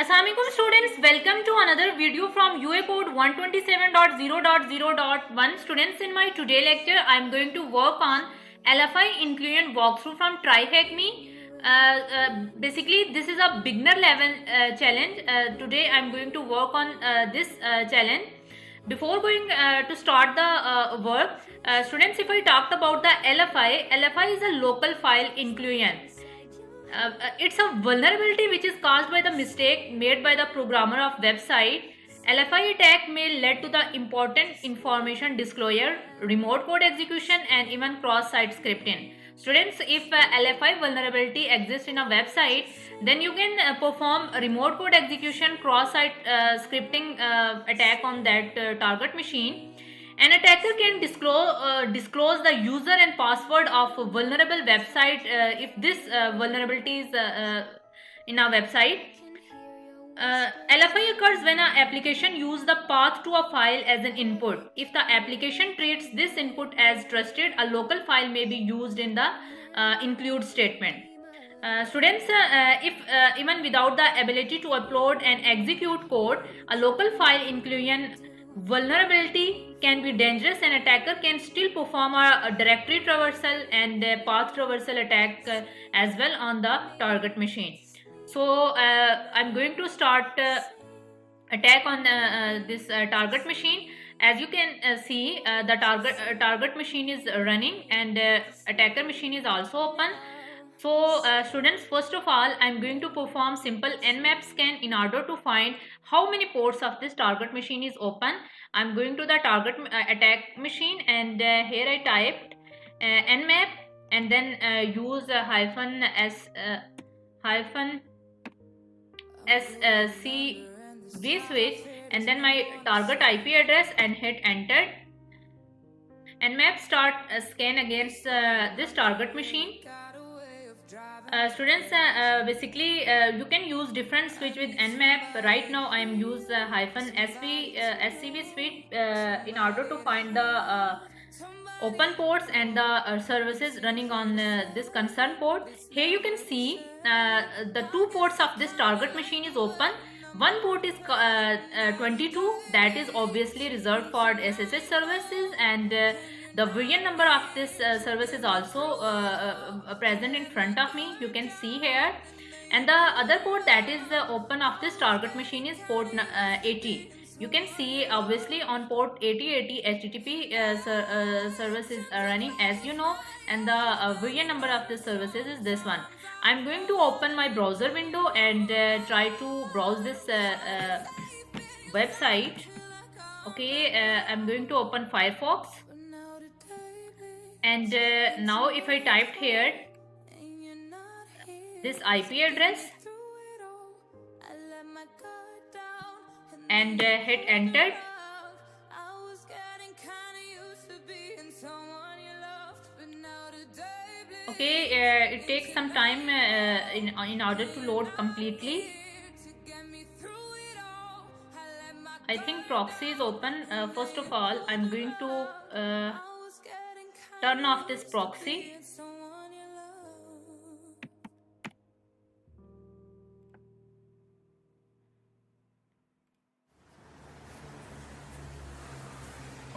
Assalamualaikum students, welcome to another video from UA code 127.0.0.1. Students, in my today lecture I am going to work on LFI inclusion walkthrough from Tryhackme. Basically this is a beginner level challenge. Today I am going to work on this challenge. Before going to start the work, students, if I talked about the LFI is a local file inclusion. It's a vulnerability which is caused by the mistake made by the programmer of website. LFI attack may lead to the important information disclosure, remote code execution, and even cross-site scripting. Students, if LFI vulnerability exists in a website, then you can perform remote code execution, cross-site scripting attack on that target machine. An attacker can disclose the user and password of a vulnerable website if this vulnerability is in a website. LFI occurs when an application uses the path to a file as an input. If the application treats this input as trusted, a local file may be used in the include statement. Students, if even without the ability to upload and execute code, a local file inclusion vulnerability can be dangerous. An attacker can still perform a directory traversal and a path traversal attack as well on the target machine. So I'm going to start attack on this target machine. As you can see, the target machine is running and attacker machine is also open. So students, first of all, I'm going to perform simple nmap scan in order to find how many ports of this target machine is open. I'm going to the target attack machine and here I typed nmap and then use hyphen SCV switch and then my target IP address and hit enter. Nmap start scan against this target machine. Students, basically you can use different switch with nmap. Right now I am use hyphen SCV switch in order to find the open ports and the services running on this concerned port. Here you can see the two ports of this target machine is open. One port is 22, that is obviously reserved for SSH services, and the version number of this service is also present in front of me, you can see here. And the other port that is open of this target machine is port 80. You can see obviously on port 8080 HTTP service is running, as you know, and the version number of this services is this one. I'm going to open my browser window and try to browse this website. Okay, I'm going to open Firefox. And now if I typed here this IP address and hit enter, okay, it takes some time in order to load completely. I think proxy is open. First of all, I'm going to turn off this proxy.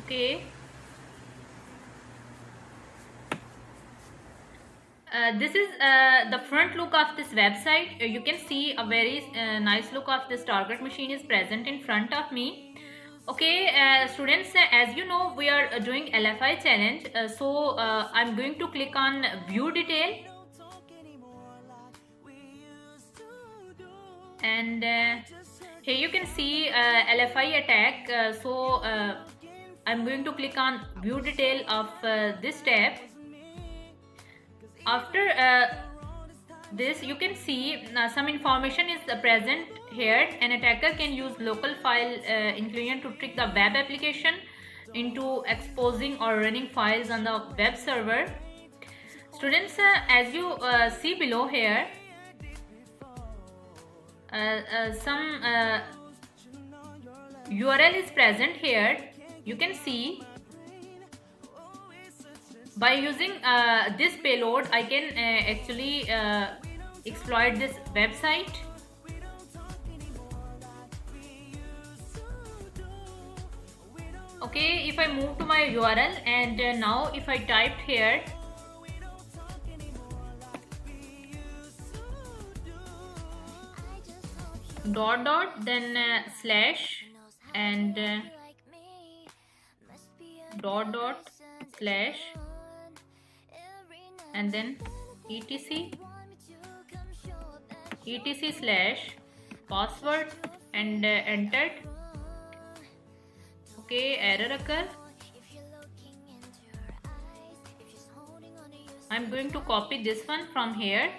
Okay. This is the front look of this website. You can see a very nice look of this target machine is present in front of me. Okay, students, as you know, we are doing LFI challenge. So I'm going to click on view detail. And here you can see LFI attack. So I'm going to click on view detail of this tab. After this, you can see some information is present here. An attacker can use local file inclusion to trick the web application into exposing or running files on the web server. Students, as you see below here, some URL is present here. You can see by using this payload I can actually exploit this website. Okay, if I move to my URL and now if I typed here dot dot then slash and dot dot slash and then etc slash password and entered. Okay, error occur. I'm going to copy this one from here.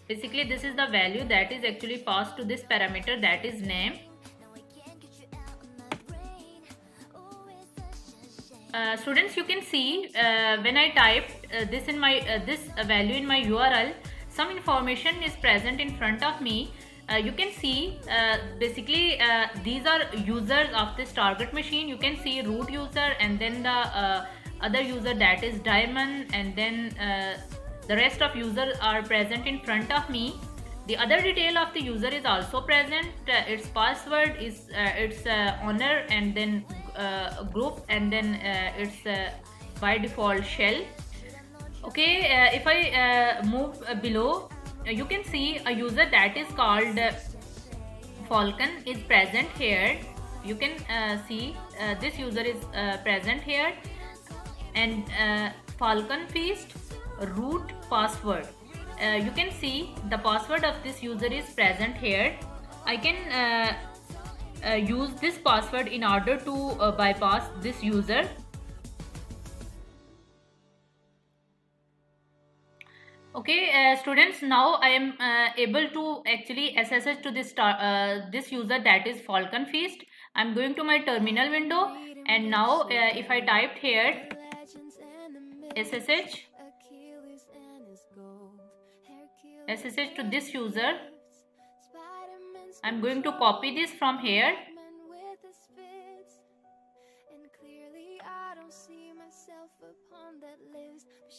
Basically this is the value that is actually passed to this parameter, that is name. Students, you can see when I typed this in my this value in my URL, some information is present in front of me. You can see basically these are users of this target machine. You can see root user and then the other user, that is Diamond, and then the rest of users are present in front of me. The other detail of the user is also present. Its password is its owner and then group and then its by default shell. Okay, if I move below, you can see a user that is called Falcon is present here. You can see this user is present here, and Falcon Feast root password. You can see the password of this user is present here. I can use this password in order to bypass this user. Okay, students, now I am able to actually SSH to this this user, that is Falcon Feast. I'm going to my terminal window, and now if I typed here SSH to this user, I'm going to copy this from here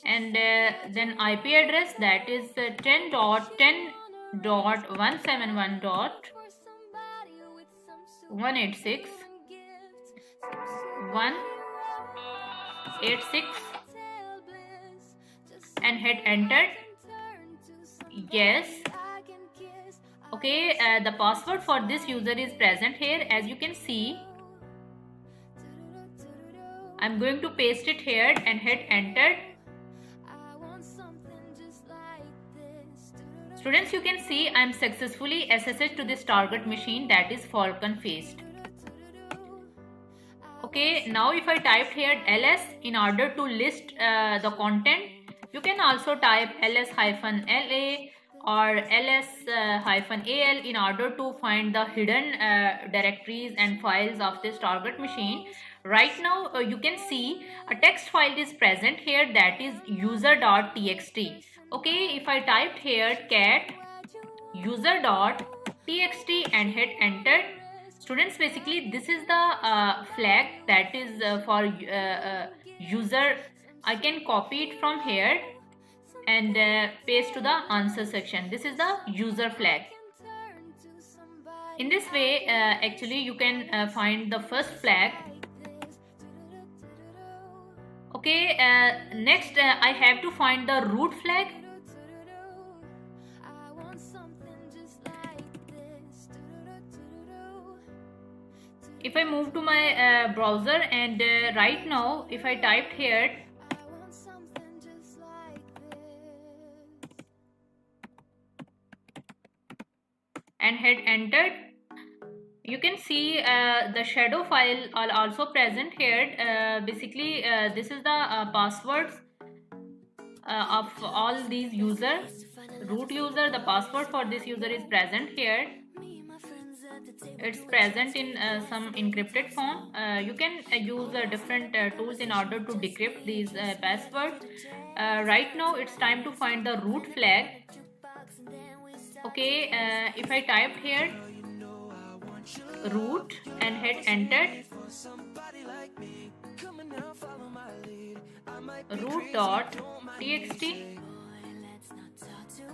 and then IP address, that is 10.10.171.186.186 and hit enter. Yes. Okay, the password for this user is present here. As you can see, I'm going to paste it here and hit enter. Students, you can see I'm successfully SSH to this target machine, that is Falcon Feast. Okay, now if I typed here ls in order to list the content, you can also type ls-la or ls-al in order to find the hidden directories and files of this target machine. Right now you can see a text file is present here, that is user.txt. Okay, if I typed here cat user.txt and hit enter, students, basically this is the flag that is for user. I can copy it from here and paste to the answer section. This is the user flag. In this way actually you can find the first flag. Okay, next I have to find the root flag. If I move to my browser and right now if I typed here and hit enter, you can see the shadow file are also present here. Basically this is the passwords of all these users. Root user, the password for this user is present here. It's present in some encrypted form. You can use different tools in order to decrypt these passwords. Right now it's time to find the root flag. Okay, if I typed here root and hit enter, root.txt.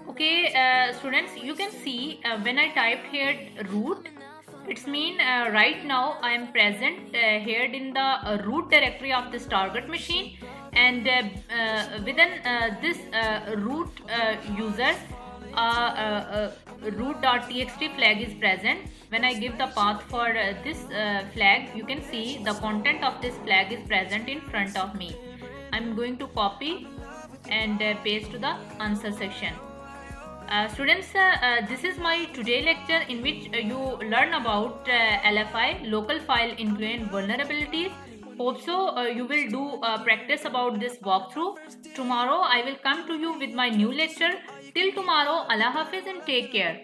Okay, students, you can see when I typed here root, It's mean right now I am present here in the root directory of this target machine, and within this root user root.txt flag is present. When I give the path for this flag, you can see the content of this flag is present in front of me. I'm going to copy and paste to the answer section. Students, this is my today lecture in which you learn about LFI, local file include vulnerabilities. Hope so you will do practice about this walkthrough. Tomorrow I will come to you with my new lecture. Till tomorrow, Allah Hafiz and take care.